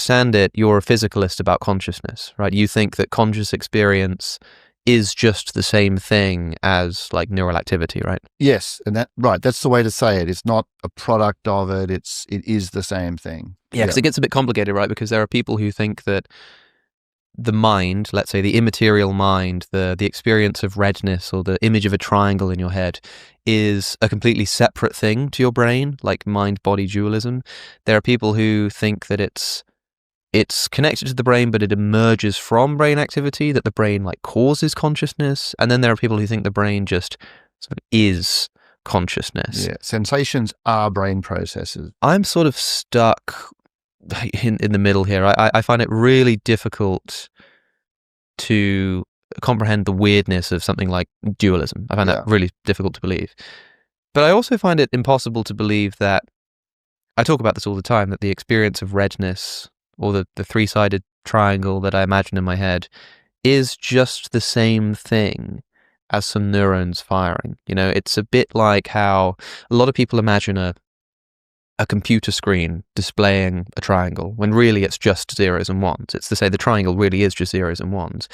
understand it, you're a physicalist about consciousness, right? You think that conscious experience is just the same thing as like neural activity, right? Yes, and that's the way to say it. It's not a product of it. It is the same thing. Yeah, because it gets a bit complicated, right? Because there are people who think that the mind, let's say the immaterial mind, the experience of redness or the image of a triangle in your head is a completely separate thing to your brain, like mind-body dualism. There are people who think that it's connected to the brain, but it emerges from brain activity, that the brain like causes consciousness. And then there are people who think the brain just sort of is consciousness. Yeah, sensations are brain processes. I'm sort of stuck in the middle here. I find it really difficult to comprehend the weirdness of something like dualism. I find that really difficult to believe. But I also find it impossible to believe that, I talk about this all the time, that the experience of redness or the three-sided triangle that I imagine in my head is just the same thing as some neurons firing. You know, it's a bit like how a lot of people imagine a computer screen displaying a triangle when really it's just zeros and ones. It's to say the triangle really is just zeros and ones.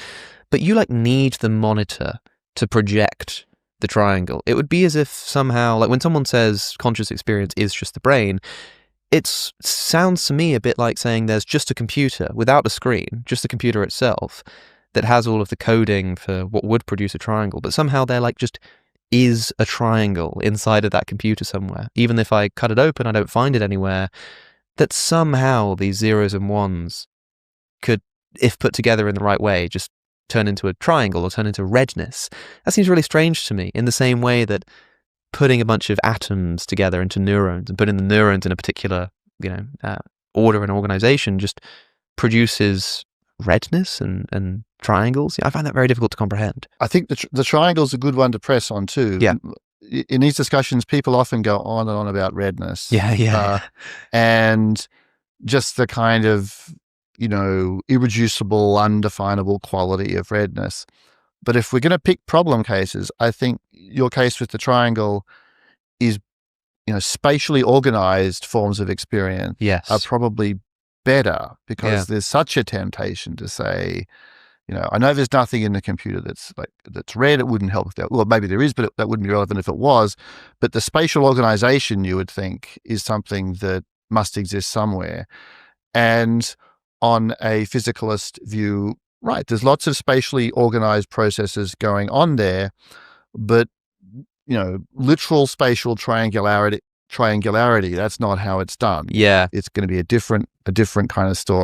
But you like need the monitor to project the triangle. It would be as if somehow, like when someone says conscious experience is just the brain, it sounds to me a bit like saying there's just a computer without a screen, just the computer itself, that has all of the coding for what would produce a triangle, but somehow they're like just is a triangle inside of that computer somewhere. Even if I cut it open, I don't find it anywhere, that somehow these zeros and ones could, if put together in the right way, just turn into a triangle or turn into redness. That seems really strange to me, in the same way that putting a bunch of atoms together into neurons and putting the neurons in a particular, order and organization just produces redness and triangles. I find that very difficult to comprehend. I think the triangle's a good one to press on too. Yeah. In these discussions, people often go on and on about redness. Yeah. And just the kind of, irreducible, undefinable quality of redness. But if we're going to pick problem cases, I think your case with the triangle is, spatially organized forms of experience are probably better, because there's such a temptation to say, I know there's nothing in the computer that's red. It wouldn't help if that. Well, maybe there is, but that wouldn't be relevant if it was. But the spatial organization, you would think, is something that must exist somewhere. And on a physicalist view, right, there's lots of spatially organized processes going on there, but literal spatial triangularity, that's not how it's done. Yeah. It's going to be a different kind of story.